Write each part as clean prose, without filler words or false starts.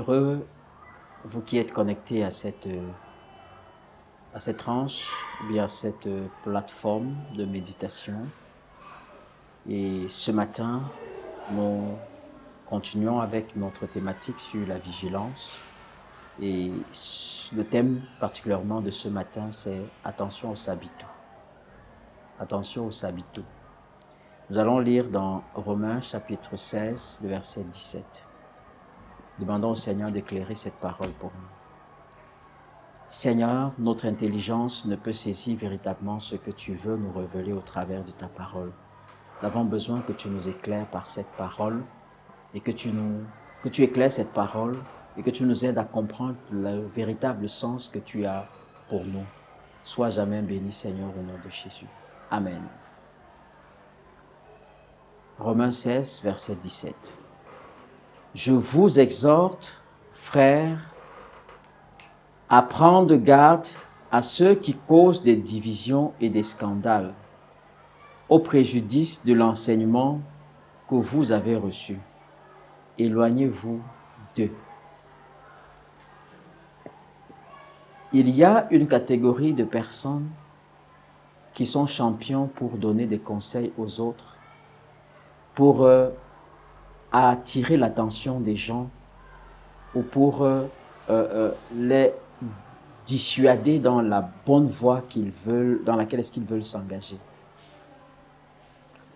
heureux, vous qui êtes connectés à cette tranche, ou bien à cette plateforme de méditation. Et ce matin, nous continuons avec notre thématique sur la vigilance. Et le thème particulièrement de ce matin, c'est attention au sabitou. Attention au sabitou. Nous allons lire dans Romains chapitre 16, le verset 17. Demandons au Seigneur d'éclairer cette parole pour nous. Seigneur, notre intelligence ne peut saisir véritablement ce que tu veux nous révéler au travers de ta parole. Nous avons besoin que tu nous éclaires par cette parole et que tu éclaires cette parole et que tu nous aides à comprendre le véritable sens que tu as pour nous. Sois jamais béni, Seigneur, au nom de Jésus. Amen. Romains 16, verset 17. Je vous exhorte, frères, à prendre garde à ceux qui causent des divisions et des scandales, au préjudice de l'enseignement que vous avez reçu. Éloignez-vous d'eux. Il y a une catégorie de personnes qui sont champions pour donner des conseils aux autres, pour attirer l'attention des gens ou pour les dissuader dans la bonne voie dans laquelle est-ce qu'ils veulent s'engager.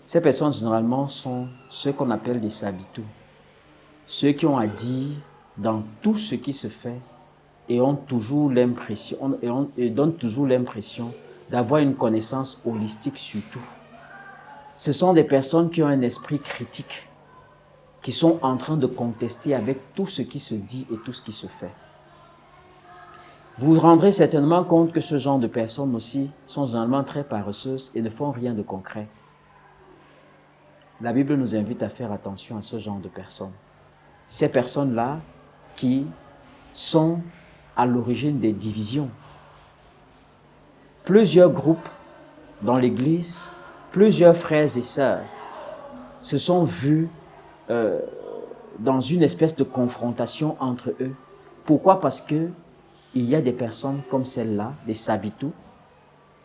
Ces personnes généralement sont ceux qu'on appelle des sabitous, ceux qui ont à dire dans tout ce qui se fait et ont toujours l'impression et donnent toujours l'impression d'avoir une connaissance holistique sur tout. Ce sont des personnes qui ont un esprit critique, qui sont en train de contester avec tout ce qui se dit et tout ce qui se fait. Vous vous rendrez certainement compte que ce genre de personnes aussi sont généralement très paresseuses et ne font rien de concret. La Bible nous invite à faire attention à ce genre de personnes. Ces personnes-là qui sont à l'origine des divisions. Plusieurs groupes dans l'Église, plusieurs frères et sœurs se sont vus dans une espèce de confrontation entre eux. Pourquoi? Parce que il y a des personnes comme celle-là, des sabitous,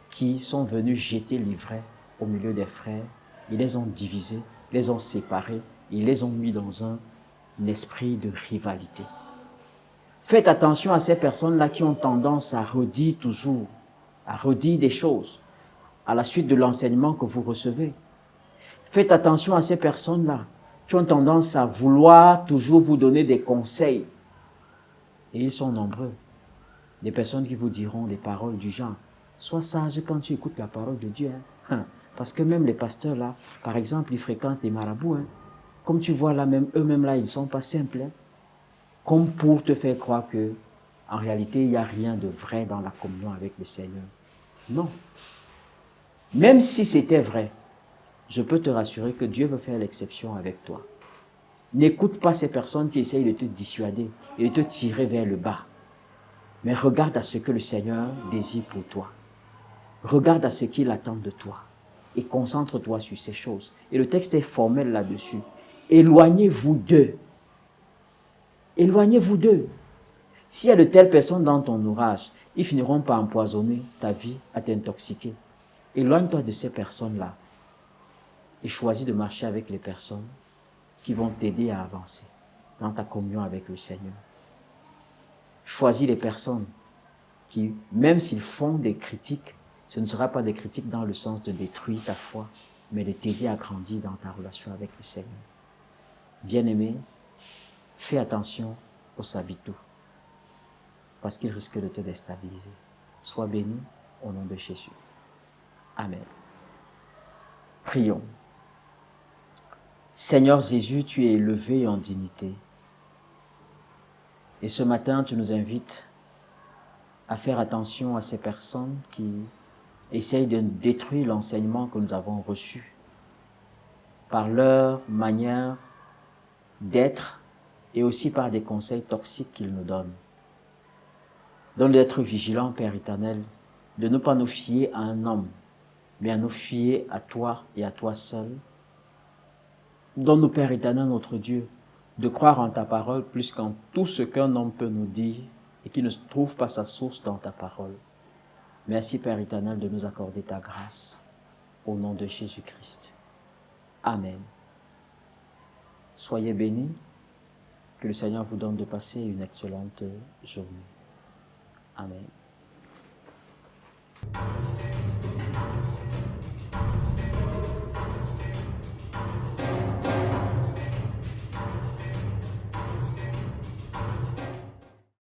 qui sont venus jeter l'ivraie au milieu des frères. Ils les ont divisés, les ont séparés, ils les ont mis dans un esprit de rivalité. Faites attention à ces personnes-là qui ont tendance à redire toujours, à redire des choses à la suite de l'enseignement que vous recevez. Faites attention à ces personnes-là qui ont tendance à vouloir toujours vous donner des conseils. Et ils sont nombreux. Des personnes qui vous diront des paroles du genre « Sois sage quand tu écoutes la parole de Dieu. Hein. » Parce que même les pasteurs là, par exemple, ils fréquentent les marabouts. Hein. Comme tu vois là, même eux-mêmes là, ils ne sont pas simples. Hein. Comme pour te faire croire que, en réalité, il n'y a rien de vrai dans la communion avec le Seigneur. Non. Même si c'était vrai, je peux te rassurer que Dieu veut faire l'exception avec toi. N'écoute pas ces personnes qui essayent de te dissuader et de te tirer vers le bas. Mais regarde à ce que le Seigneur désire pour toi. Regarde à ce qu'il attend de toi. Et concentre-toi sur ces choses. Et le texte est formel là-dessus. Éloignez-vous d'eux. Éloignez-vous d'eux. S'il y a de telles personnes dans ton ouvrage, ils finiront par empoisonner ta vie, à t'intoxiquer. Éloigne-toi de ces personnes-là. Et choisis de marcher avec les personnes qui vont t'aider à avancer dans ta communion avec le Seigneur. Choisis les personnes qui, même s'ils font des critiques, ce ne sera pas des critiques dans le sens de détruire ta foi, mais de t'aider à grandir dans ta relation avec le Seigneur. Bien-aimé, fais attention aux sabitous, parce qu'ils risquent de te déstabiliser. Sois béni au nom de Jésus. Amen. Prions. Seigneur Jésus, tu es élevé en dignité. Et ce matin, tu nous invites à faire attention à ces personnes qui essayent de détruire l'enseignement que nous avons reçu par leur manière d'être et aussi par des conseils toxiques qu'ils nous donnent. Donne-nous d'être vigilants, Père éternel, de ne pas nous fier à un homme, mais à nous fier à toi et à toi seul. Donne-nous, Père éternel, notre Dieu, de croire en ta parole plus qu'en tout ce qu'un homme peut nous dire et qui ne trouve pas sa source dans ta parole. Merci Père éternel de nous accorder ta grâce. Au nom de Jésus-Christ. Amen. Soyez bénis. Que le Seigneur vous donne de passer une excellente journée. Amen.